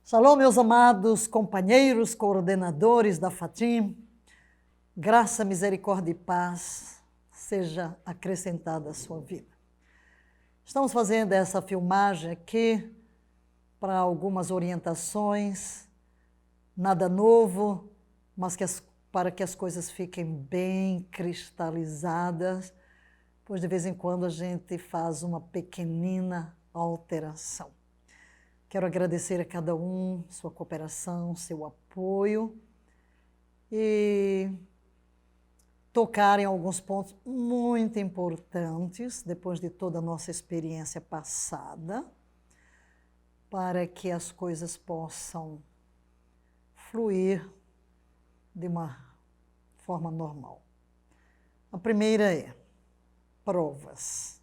Shalom, meus amados companheiros, coordenadores da Fatim. Graça, misericórdia e paz seja acrescentada à sua vida. Estamos fazendo essa filmagem aqui para algumas orientações, nada novo, mas para que as coisas fiquem bem cristalizadas, pois de vez em quando a gente faz uma pequenina alteração. Quero agradecer a cada um sua cooperação, seu apoio e tocar em alguns pontos muito importantes, depois de toda a nossa experiência passada, para que as coisas possam fluir de uma forma normal. A primeira é provas.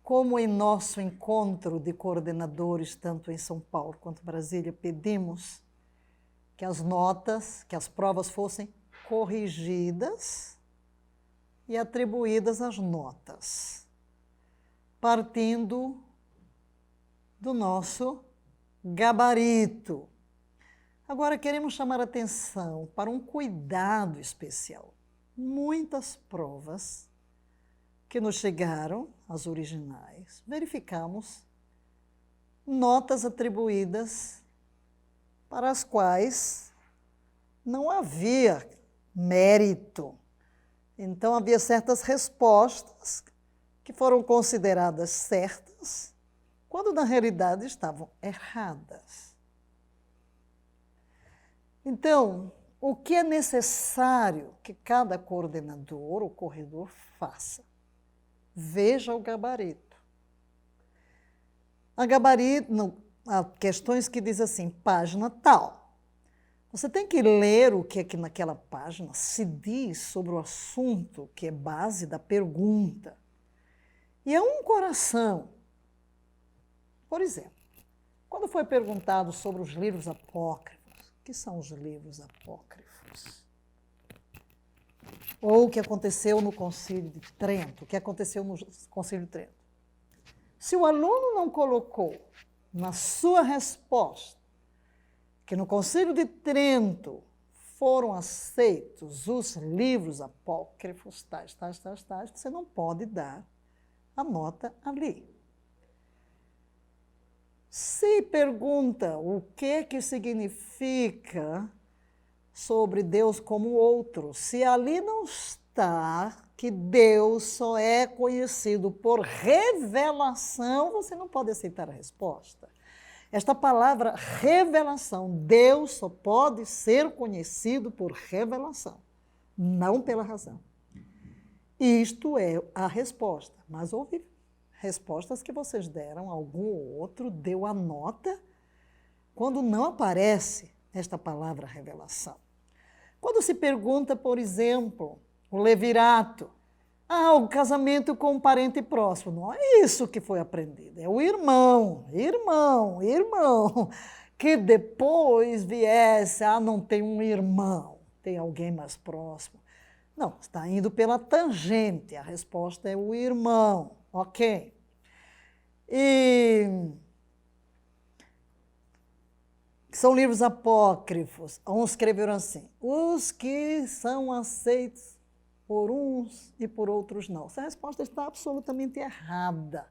Como em nosso encontro de coordenadores, tanto em São Paulo quanto em Brasília, pedimos que as notas, que as provas fossem corrigidas e atribuídas às notas, partindo do nosso gabarito. Agora queremos chamar a atenção para um cuidado especial. Muitas provas que nos chegaram, as originais, verificamos notas atribuídas para as quais não havia mérito. Então, havia certas respostas que foram consideradas certas, quando na realidade estavam erradas. Então, o que é necessário que cada coordenador ou corredor faça? Veja o gabarito. Há questões que diz assim, página tal. Você tem que ler o que aqui naquela página se diz sobre o assunto que é base da pergunta. E é um coração. Por exemplo, quando foi perguntado sobre os livros apócrifos, o que são os livros apócrifos? Ou o que aconteceu no Concílio de Trento, o que aconteceu no Concílio de Trento. Se o aluno não colocou na sua resposta que no Concílio de Trento foram aceitos os livros apócrifos, tais, você não pode dar a nota ali. Se pergunta o que significa sobre Deus como outro, se ali não está que Deus só é conhecido por revelação, você não pode aceitar a resposta. Esta palavra revelação, Deus só pode ser conhecido por revelação, não pela razão. Isto é a resposta, mas houve respostas que vocês deram, algum ou outro deu a nota quando não aparece esta palavra revelação. Quando se pergunta, por exemplo, o levirato, o casamento com um parente próximo, não é isso que foi aprendido, é o irmão, que depois viesse, não tem um irmão, tem alguém mais próximo. Não, está indo pela tangente, a resposta é o irmão, ok? E são livros apócrifos. Uns escreveram assim, os que são aceitos por uns e por outros não. Essa resposta está absolutamente errada.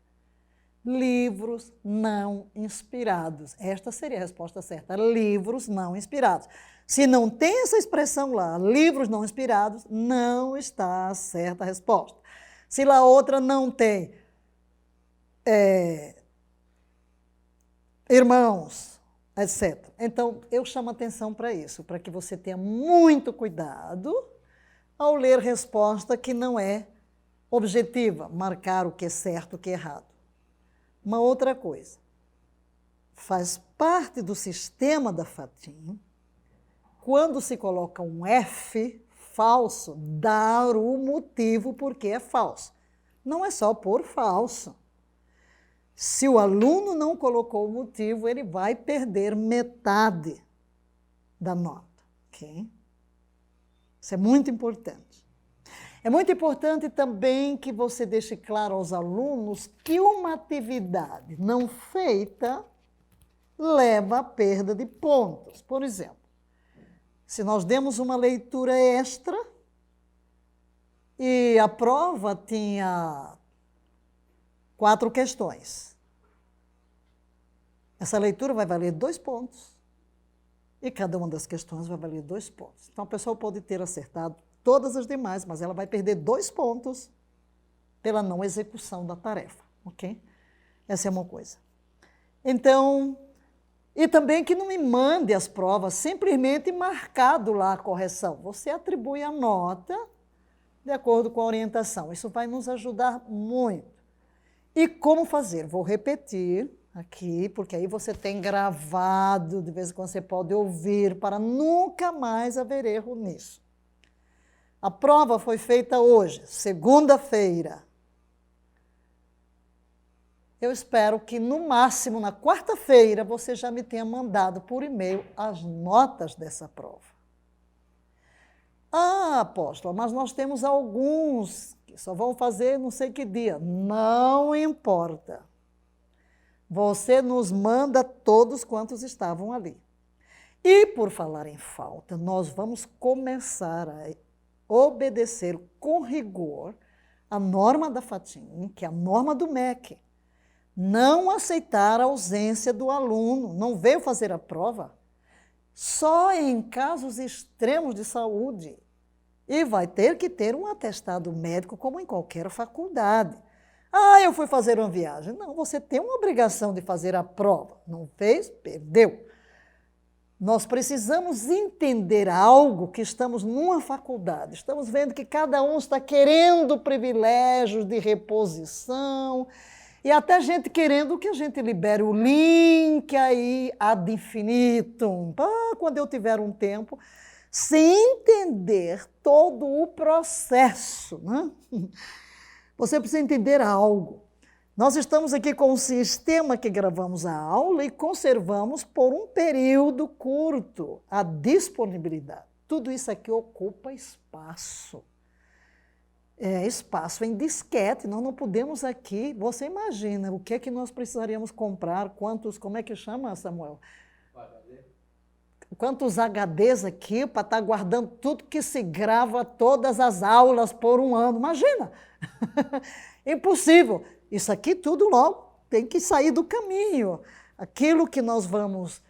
Livros não inspirados. Esta seria a resposta certa. Livros não inspirados. Se não tem essa expressão lá, livros não inspirados, não está certa a resposta. Se lá outra não tem irmãos, etc. Então, eu chamo atenção para isso, para que você tenha muito cuidado ao ler resposta que não é objetiva, marcar o que é certo, o que é errado. Uma outra coisa, faz parte do sistema da Fatim, quando se coloca um F falso, dar o motivo por que é falso. Não é só por falso. Se o aluno não colocou o motivo, ele vai perder metade da nota. Okay? Isso é muito importante. É muito importante também que você deixe claro aos alunos que uma atividade não feita leva à perda de pontos. Por exemplo, se nós demos uma leitura extra e a prova tinha 4 questões, essa leitura vai valer 2 pontos. E cada uma das questões vai valer 2 pontos. Então, a pessoa pode ter acertado todas as demais, mas ela vai perder 2 pontos pela não execução da tarefa, ok? Essa é uma coisa. Então, e também que não me mande as provas simplesmente marcado lá a correção. Você atribui a nota de acordo com a orientação. Isso vai nos ajudar muito. E como fazer? Vou repetir aqui, porque aí você tem gravado, de vez em quando você pode ouvir, para nunca mais haver erro nisso. A prova foi feita hoje, segunda-feira. Eu espero que, no máximo, na quarta-feira, você já me tenha mandado por e-mail as notas dessa prova. Ah, apóstola, mas nós temos alguns que só vão fazer não sei que dia. Não importa. Você nos manda todos quantos estavam ali. E, por falar em falta, nós vamos começar a obedecer com rigor a norma da FATIM, que é a norma do MEC. Não aceitar a ausência do aluno, não veio fazer a prova, só em casos extremos de saúde. E vai ter que ter um atestado médico, como em qualquer faculdade. Ah, eu fui fazer uma viagem. Não, você tem uma obrigação de fazer a prova. Não fez? Perdeu. Nós precisamos entender algo que estamos numa faculdade. Estamos vendo que cada um está querendo privilégios de reposição e até gente querendo que a gente libere o link aí ad infinitum. Quando eu tiver um tempo, sem entender todo o processo, né? Você precisa entender algo. Nós estamos aqui com um sistema que gravamos a aula e conservamos por um período curto a disponibilidade. Tudo isso aqui ocupa espaço. Espaço em disquete. Nós não podemos aqui... Você imagina o que é que nós precisaríamos comprar, quantos... Como é que chama, Samuel? Quantos HDs aqui para estar guardando tudo que se grava, todas as aulas por um ano. Imagina! Impossível. Isso aqui tudo logo tem que sair do caminho. Aquilo que nós vamos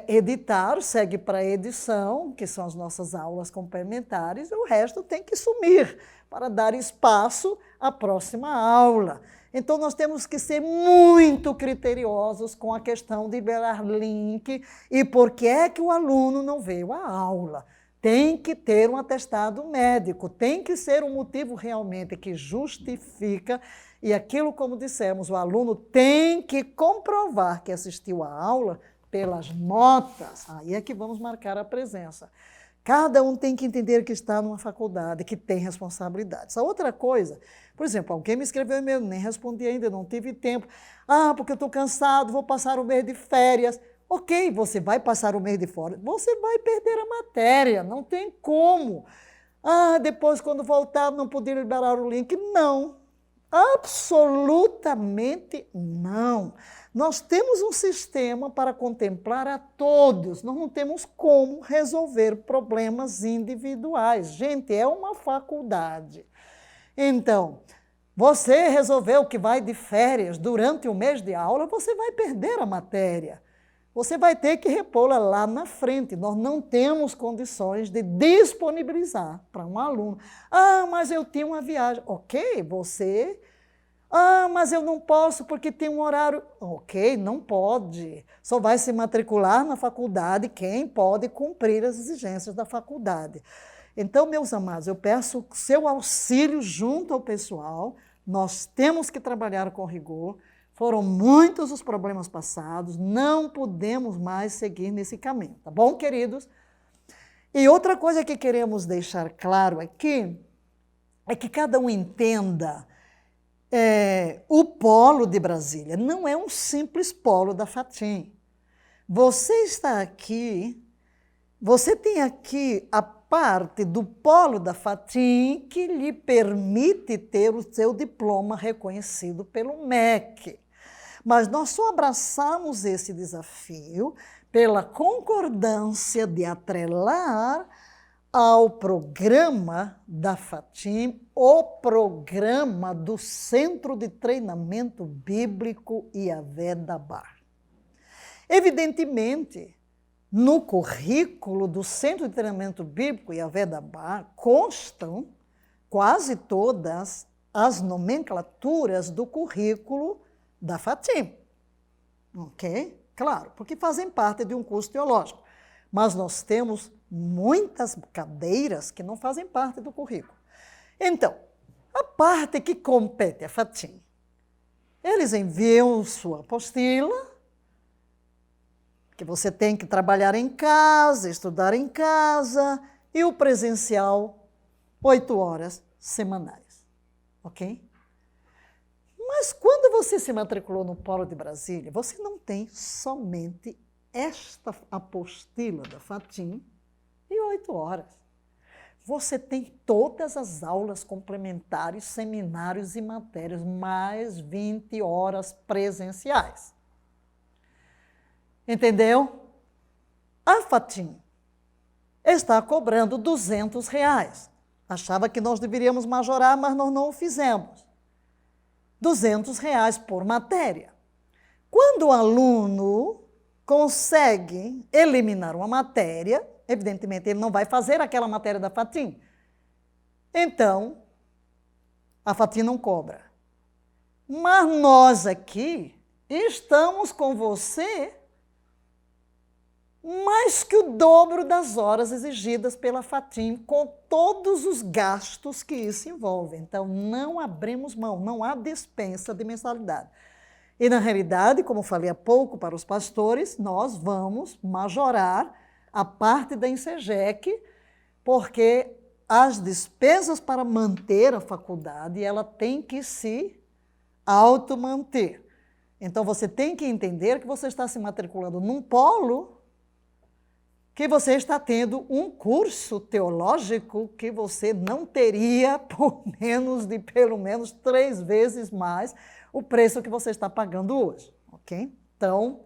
editar segue para a edição, que são as nossas aulas complementares, e o resto tem que sumir para dar espaço à próxima aula. Então, nós temos que ser muito criteriosos com a questão de liberar link e por que é que o aluno não veio à aula. Tem que ter um atestado médico, tem que ser um motivo realmente que justifica, e aquilo, como dissemos, o aluno tem que comprovar que assistiu à aula pelas notas. Aí é que vamos marcar a presença. Cada um tem que entender que está numa faculdade, que tem responsabilidades. A outra coisa, por exemplo, alguém me escreveu e-mail, nem respondi ainda, não tive tempo. Ah, porque eu estou cansado, vou passar o mês de férias. Ok, você vai passar o mês de férias, você vai perder a matéria, não tem como. Ah, depois, quando voltar, não poder liberar o link. Não, absolutamente não. Nós temos um sistema para contemplar a todos, nós não temos como resolver problemas individuais. Gente, é uma faculdade. Então, você resolveu que vai de férias durante o mês de aula, você vai perder a matéria. Você vai ter que repô-la lá na frente. Nós não temos condições de disponibilizar para um aluno. Ah, mas eu tenho uma viagem. Ok, você... Ah, mas eu não posso porque tem um horário... Ok, não pode. Só vai se matricular na faculdade quem pode cumprir as exigências da faculdade. Então, meus amados, eu peço seu auxílio junto ao pessoal. Nós temos que trabalhar com rigor. Foram muitos os problemas passados, não podemos mais seguir nesse caminho, tá bom, queridos? E outra coisa que queremos deixar claro aqui é que cada um entenda o polo de Brasília não é um simples polo da FATIM. Você está aqui, você tem aqui a parte do polo da FATIM que lhe permite ter o seu diploma reconhecido pelo MEC. Mas nós só abraçamos esse desafio pela concordância de atrelar ao programa da Fatim, o programa do Centro de Treinamento Bíblico Yahvé Dabar. Evidentemente, no currículo do Centro de Treinamento Bíblico Yahvé Dabar constam quase todas as nomenclaturas do currículo da Fatim. Ok? Claro, porque fazem parte de um curso teológico. Mas nós temos muitas cadeiras que não fazem parte do currículo. Então, a parte que compete a Fatim, eles enviam sua apostila, que você tem que trabalhar em casa, estudar em casa, e o presencial, 8 horas semanais. Ok? Mas quando você se matriculou no Polo de Brasília, você não tem somente esta apostila da Fatim e 8 horas. Você tem todas as aulas complementares, seminários e matérias, mais 20 horas presenciais. Entendeu? A Fatim está cobrando R$200. Achava que nós deveríamos majorar, mas nós não o fizemos. R$200 por matéria. Quando o aluno consegue eliminar uma matéria, evidentemente ele não vai fazer aquela matéria da Fatim. Então, a Fatim não cobra. Mas nós aqui estamos com você mais que o dobro das horas exigidas pela Fatim, com todos os gastos que isso envolve. Então, não abrimos mão, não há dispensa de mensalidade. E, na realidade, como falei há pouco para os pastores, nós vamos majorar a parte da Insegec, porque as despesas para manter a faculdade, ela tem que se automanter. Então, você tem que entender que você está se matriculando num polo que você está tendo um curso teológico que você não teria por menos de pelo menos 3 vezes mais o preço que você está pagando hoje, ok? Então,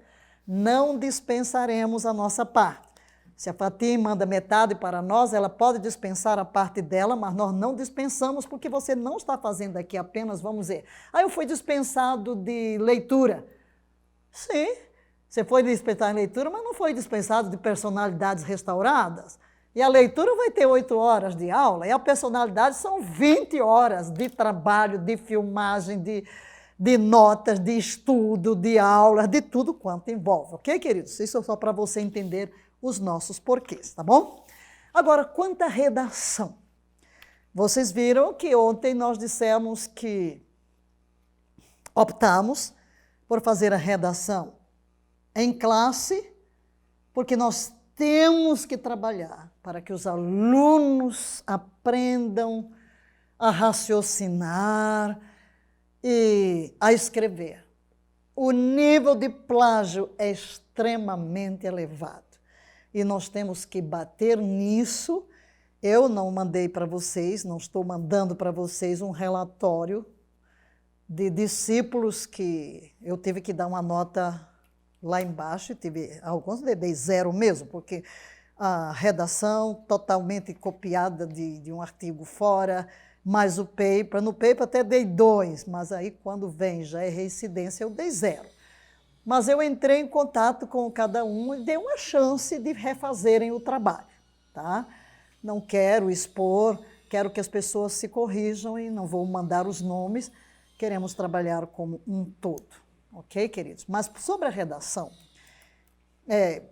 não dispensaremos a nossa parte. Se a Fatim manda metade para nós, ela pode dispensar a parte dela, mas nós não dispensamos porque você não está fazendo aqui apenas, vamos dizer, eu fui dispensado de leitura. Sim, você foi dispensado em leitura, mas não foi dispensado de personalidades restauradas. E a leitura vai ter 8 horas de aula, e a personalidade são 20 horas de trabalho, de filmagem, de notas, de estudo, de aula, de tudo quanto envolve. Ok, queridos? Isso é só para você entender os nossos porquês, tá bom? Agora, quanto à redação. Vocês viram que ontem nós dissemos que optamos por fazer a redação em classe, porque nós temos que trabalhar para que os alunos aprendam a raciocinar e a escrever. O nível de plágio é extremamente elevado e nós temos que bater nisso. Eu não mandei para vocês, não estou mandando para vocês um relatório de discípulos que eu tive que dar uma nota lá embaixo, tive alguns dei 0 mesmo, porque a redação totalmente copiada de um artigo fora, mais o paper. No paper até dei 2, mas aí quando vem já é reincidência, eu dei 0. Mas eu entrei em contato com cada um e dei uma chance de refazerem o trabalho, tá? Não quero expor, quero que as pessoas se corrijam e não vou mandar os nomes, queremos trabalhar como um todo. Ok, queridos? Mas sobre a redação,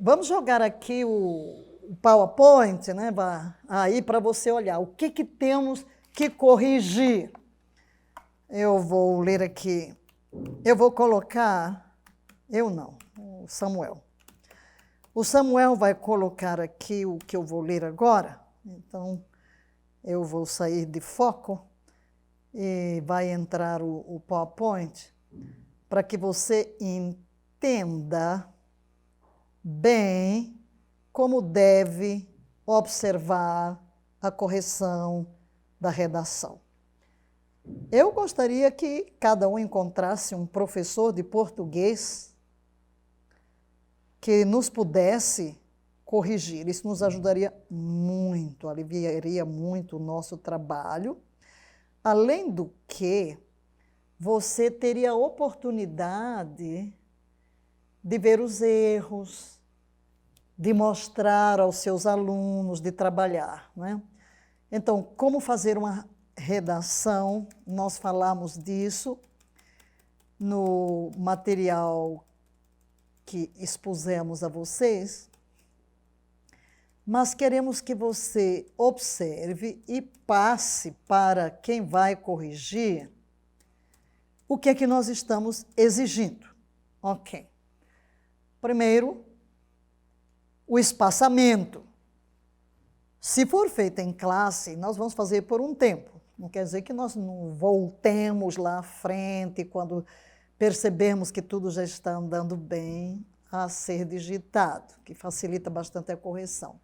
vamos jogar aqui o PowerPoint, né, aí para você olhar o que temos que corrigir. Eu vou ler aqui, eu vou colocar, o Samuel. O Samuel vai colocar aqui o que eu vou ler agora, então eu vou sair de foco e vai entrar o PowerPoint, para que você entenda bem como deve observar a correção da redação. Eu gostaria que cada um encontrasse um professor de português que nos pudesse corrigir. Isso nos ajudaria muito, aliviaria muito o nosso trabalho. Além do que, você teria a oportunidade de ver os erros, de mostrar aos seus alunos, de trabalhar, né? Então, como fazer uma redação? Nós falamos disso no material que expusemos a vocês, mas queremos que você observe e passe para quem vai corrigir o que é que nós estamos exigindo. Ok. Primeiro, o espaçamento. Se for feito em classe, nós vamos fazer por um tempo. Não quer dizer que nós não voltemos lá à frente quando percebemos que tudo já está andando bem a ser digitado, que facilita bastante a correção.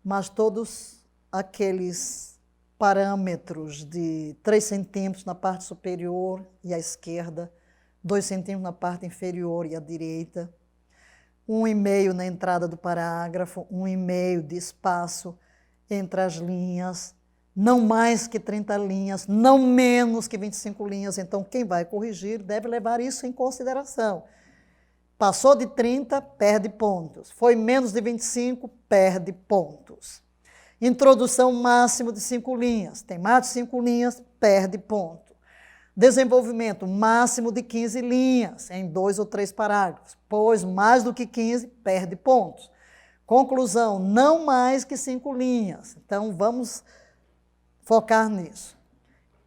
Mas todos aqueles parâmetros de 3 centímetros na parte superior e à esquerda, 2 centímetros na parte inferior e à direita, 1,5 na entrada do parágrafo, 1,5 de espaço entre as linhas, não mais que 30 linhas, não menos que 25 linhas. Então, quem vai corrigir deve levar isso em consideração. Passou de 30, perde pontos. Foi menos de 25, perde pontos. Introdução máximo de 5 linhas. Tem mais de 5 linhas, perde ponto. Desenvolvimento máximo de 15 linhas, em 2 ou 3 parágrafos. Pois mais do que 15, perde pontos. Conclusão, não mais que 5 linhas. Então, vamos focar nisso.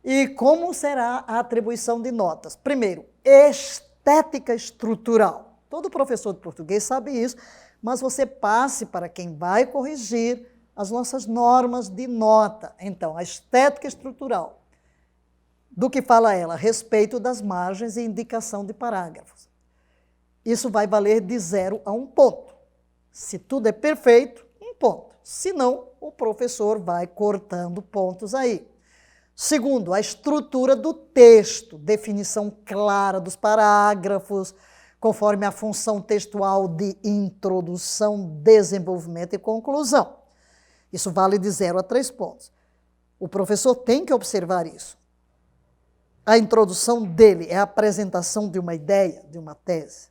E como será a atribuição de notas? Primeiro, estética estrutural. Todo professor de português sabe isso, mas você passe para quem vai corrigir as nossas normas de nota. Então, a estética estrutural. Do que fala ela? Respeito das margens e indicação de parágrafos. Isso vai valer de 0 a 1 ponto. Se tudo é perfeito, 1 ponto. Se não, o professor vai cortando pontos aí. Segundo, a estrutura do texto, definição clara dos parágrafos, conforme a função textual de introdução, desenvolvimento e conclusão. Isso vale de 0 a 3 pontos. O professor tem que observar isso. A introdução dele é a apresentação de uma ideia, de uma tese.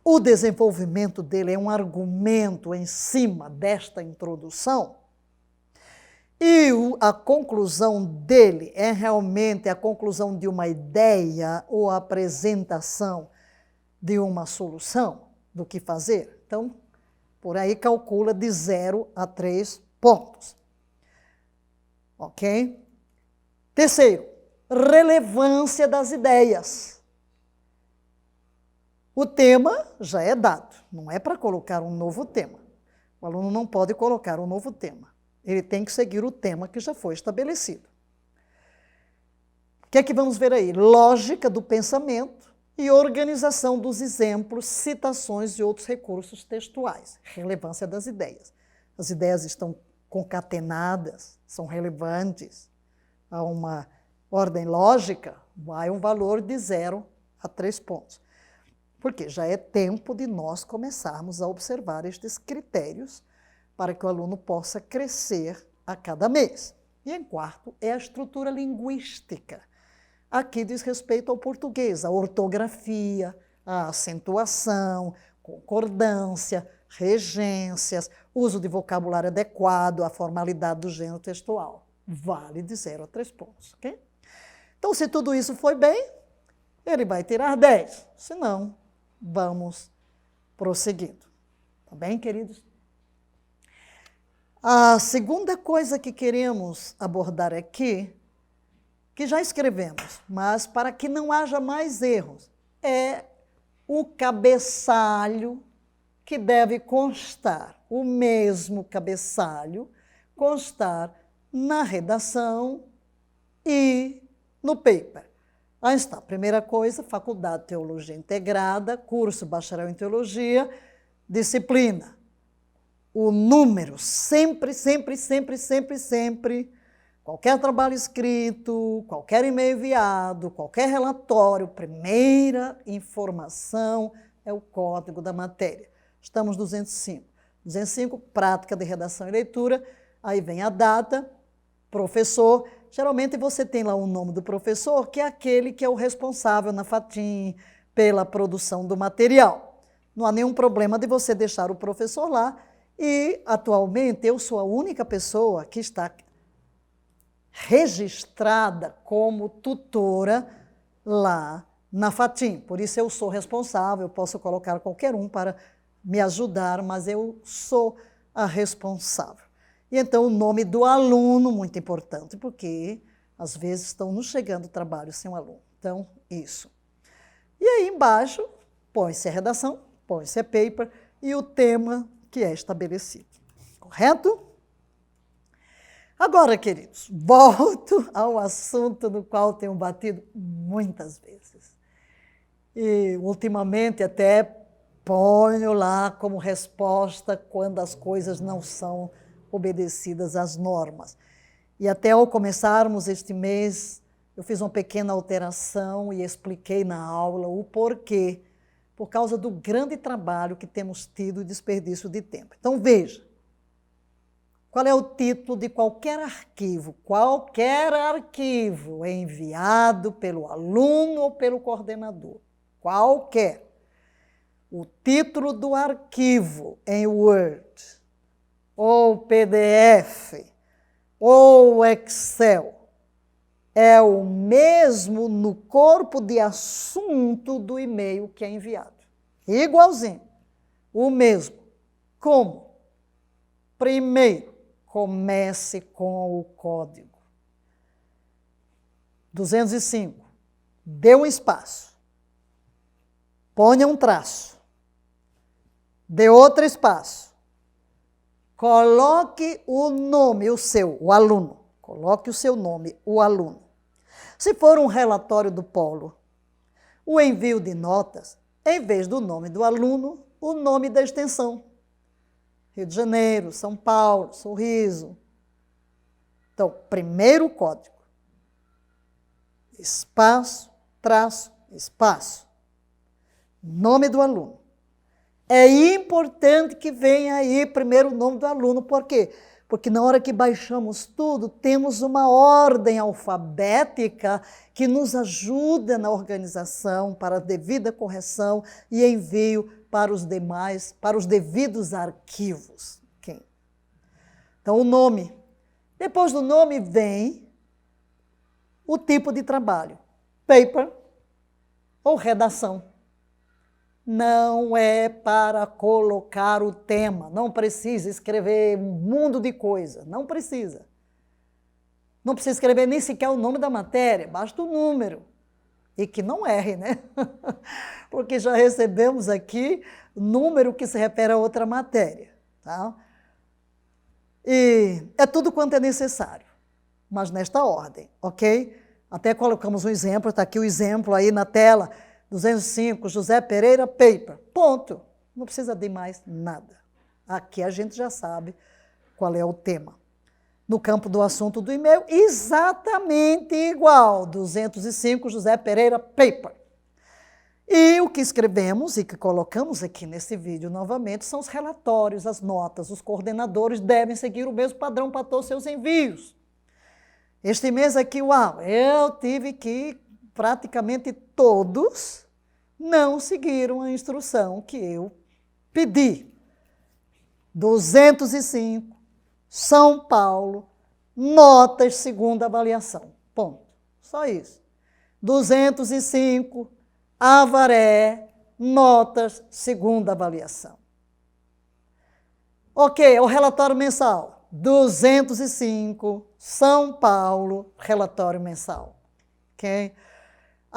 O desenvolvimento dele é um argumento em cima desta introdução. E a conclusão dele é realmente a conclusão de uma ideia ou a apresentação de uma solução do que fazer. Então, por aí calcula de 0 a 3 pontos. Ok? Terceiro, relevância das ideias. O tema já é dado, não é para colocar um novo tema. O aluno não pode colocar um novo tema. Ele tem que seguir o tema que já foi estabelecido. O que é que vamos ver aí? Lógica do pensamento e organização dos exemplos, citações e outros recursos textuais. Relevância das ideias. As ideias estão concatenadas, são relevantes. Há uma ordem lógica, vai um valor de 0 a 3 pontos. Porque já é tempo de nós começarmos a observar estes critérios para que o aluno possa crescer a cada mês. E em quarto, é a estrutura linguística. Aqui diz respeito ao português, a ortografia, a acentuação, concordância, regências, uso de vocabulário adequado, a formalidade do gênero textual. Vale de 0 a 3 pontos, ok? Então, se tudo isso foi bem, ele vai tirar 10. Se não, vamos prosseguindo. Tá bem, queridos? A segunda coisa que queremos abordar aqui, que já escrevemos, mas para que não haja mais erros, é o cabeçalho que deve constar, o mesmo cabeçalho constar na redação e no paper. Aí está, primeira coisa, Faculdade de Teologia Integrada, curso Bacharel em Teologia, disciplina. O número sempre qualquer trabalho escrito, qualquer e-mail enviado, qualquer relatório, primeira informação é o código da matéria. Estamos no 205. 205, prática de redação e leitura, aí vem a data, professor. Geralmente você tem lá o nome do professor, que é aquele que é o responsável na FATIM pela produção do material. Não há nenhum problema de você deixar o professor lá e, atualmente, eu sou a única pessoa que está registrada como tutora lá na FATIM. Por isso eu sou responsável, eu posso colocar qualquer um para me ajudar, mas eu sou a responsável. E então o nome do aluno, muito importante, porque às vezes estão nos chegando trabalhos sem um aluno. Então, isso. E aí embaixo, põe-se a redação, põe-se a paper e o tema que é estabelecido. Correto? Agora, queridos, volto ao assunto no qual tenho batido muitas vezes. E, ultimamente, até ponho lá como resposta quando as coisas não são obedecidas às normas. E até ao começarmos este mês, eu fiz uma pequena alteração e expliquei na aula o porquê, por causa do grande trabalho que temos tido e desperdício de tempo. Então, veja, qual é o título de qualquer arquivo? Qualquer arquivo é enviado pelo aluno ou pelo coordenador. Qualquer. O título do arquivo em Word, ou PDF, ou Excel, é o mesmo no corpo de assunto do e-mail que é enviado. Igualzinho. O mesmo. Como? Primeiro, comece com o código. 205. Dê um espaço. Ponha um traço. Dê outro espaço. Coloque o nome, o aluno. Coloque o seu nome, o aluno. Se for um relatório do polo, o envio de notas, em vez do nome do aluno, o nome da extensão. Rio de Janeiro, São Paulo, Sorriso. Então, primeiro código. Espaço, traço, espaço. Nome do aluno. É importante que venha aí primeiro o nome do aluno. Por quê? Porque na hora que baixamos tudo, temos uma ordem alfabética que nos ajuda na organização para a devida correção e envio para os demais, para os devidos arquivos. Okay. Então, o nome. Depois do nome vem o tipo de trabalho. Paper ou redação. Não é para colocar o tema, não precisa escrever um mundo de coisa, não precisa. Não precisa escrever nem sequer o nome da matéria, basta o número. E que não erre, né? Porque já recebemos aqui número que se refere a outra matéria. Tá? E é tudo quanto é necessário, mas nesta ordem, ok? Até colocamos um exemplo, está aqui o exemplo aí na tela, 205, José Pereira, paper. Ponto. Não precisa de mais nada. Aqui a gente já sabe qual é o tema. No campo do assunto do e-mail, exatamente igual. 205, José Pereira, paper. E o que escrevemos e que colocamos aqui nesse vídeo novamente são os relatórios, as notas. Os coordenadores devem seguir o mesmo padrão para todos os seus envios. Este mês aqui, uau, eu tive que praticamente todos não seguiram a instrução que eu pedi. 205, São Paulo, notas segunda avaliação. Ponto. Só isso. 205, Avaré, notas segunda avaliação. Ok, o relatório mensal. 205, São Paulo, relatório mensal. Ok?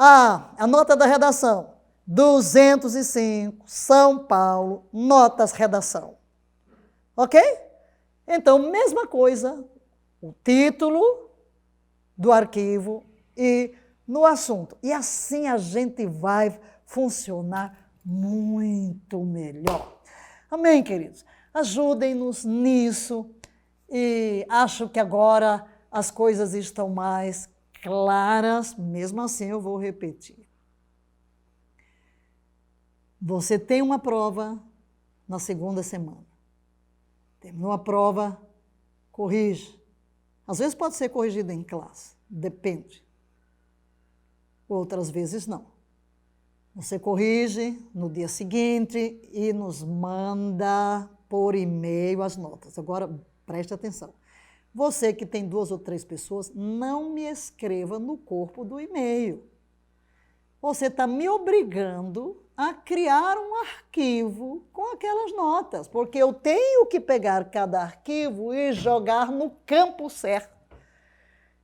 A nota da redação, 205, São Paulo, notas redação. Ok? Então, mesma coisa, o título do arquivo e no assunto. E assim a gente vai funcionar muito melhor. Amém, queridos? Ajudem-nos nisso e acho que agora as coisas estão mais claras, mesmo assim eu vou repetir. Você tem uma prova na segunda semana. Terminou a prova, corrige. Às vezes pode ser corrigida em classe, depende. Outras vezes não. Você corrige no dia seguinte e nos manda por e-mail as notas. Agora, preste atenção. Você que tem 2 ou 3 pessoas, não me escreva no corpo do e-mail. Você está me obrigando a criar um arquivo com aquelas notas, porque eu tenho que pegar cada arquivo e jogar no campo certo.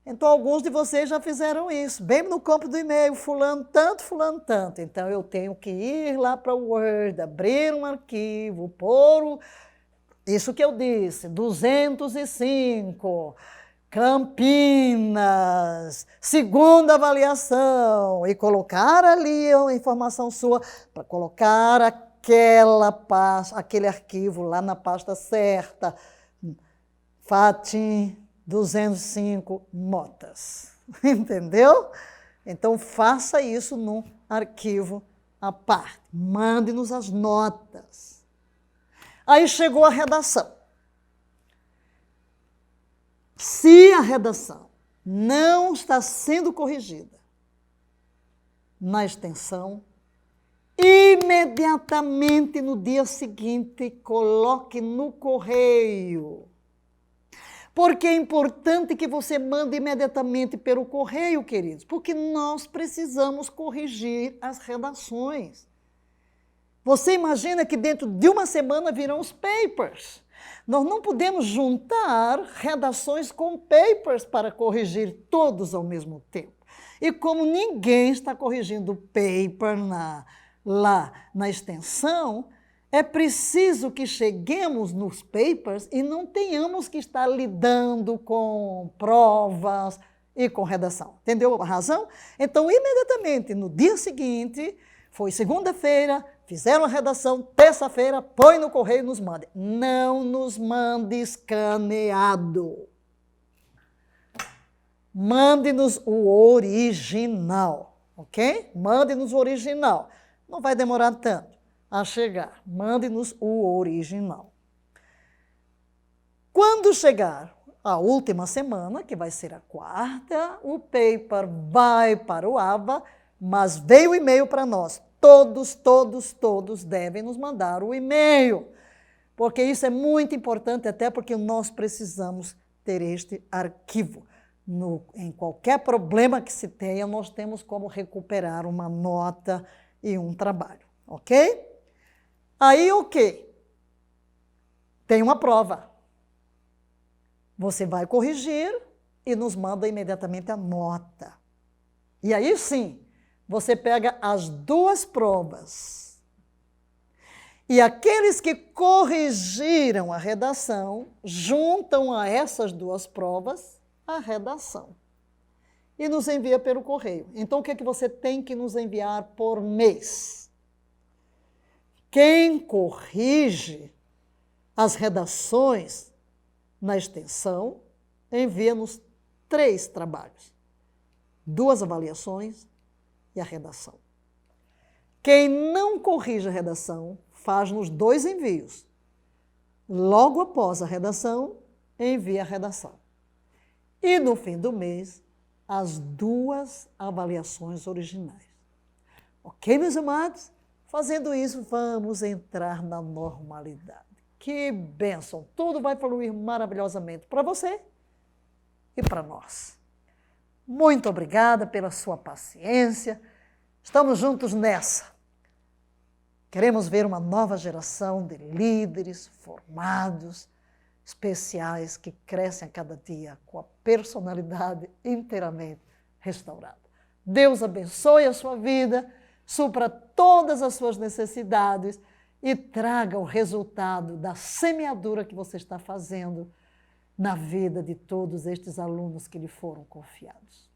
Então, alguns de vocês já fizeram isso, bem no campo do e-mail, fulano tanto, fulano tanto. Então, eu tenho que ir lá para o Word, abrir um arquivo, pôr isso que eu disse, 205, Campinas, segunda avaliação, e colocar ali a informação sua, para colocar aquele arquivo lá na pasta certa, Fatim 205 notas, entendeu? Então, faça isso num arquivo à parte, mande-nos as notas. Aí chegou a redação. Se a redação não está sendo corrigida na extensão, imediatamente no dia seguinte coloque no correio. Porque é importante que você mande imediatamente pelo correio, queridos, porque nós precisamos corrigir as redações. Você imagina que dentro de uma semana virão os papers. Nós não podemos juntar redações com papers para corrigir todos ao mesmo tempo. E como ninguém está corrigindo o paper lá na extensão, é preciso que cheguemos nos papers e não tenhamos que estar lidando com provas e com redação. Entendeu a razão? Então, imediatamente, no dia seguinte, foi segunda-feira, fizeram a redação, terça-feira, põe no correio e nos mande. Não nos mande escaneado. Mande-nos o original, ok? Mande-nos o original. Não vai demorar tanto a chegar. Mande-nos o original. Quando chegar a última semana, que vai ser a quarta, o paper vai para o ABA, mas veio o e-mail para nós. Todos devem nos mandar o e-mail, porque isso é muito importante, até porque nós precisamos ter este arquivo. Em qualquer problema que se tenha, nós temos como recuperar uma nota e um trabalho, ok? Aí, ok. Tem uma prova. Você vai corrigir e nos manda imediatamente a nota. E aí sim, você pega as 2 provas. E aqueles que corrigiram a redação juntam a essas 2 provas a redação. E nos envia pelo correio. Então, o que é que você tem que nos enviar por mês? Quem corrige as redações na extensão, envia-nos 3 trabalhos. 2 avaliações e a redação. Quem não corrige a redação, faz-nos 2 envios. Logo após a redação, envia a redação. E no fim do mês, as 2 avaliações originais. Ok, meus amados? Fazendo isso, vamos entrar na normalidade. Que bênção! Tudo vai fluir maravilhosamente para você e para nós. Muito obrigada pela sua paciência. Estamos juntos nessa. Queremos ver uma nova geração de líderes formados, especiais, que crescem a cada dia com a personalidade inteiramente restaurada. Deus abençoe a sua vida, supra todas as suas necessidades e traga o resultado da semeadura que você está fazendo na vida de todos estes alunos que lhe foram confiados.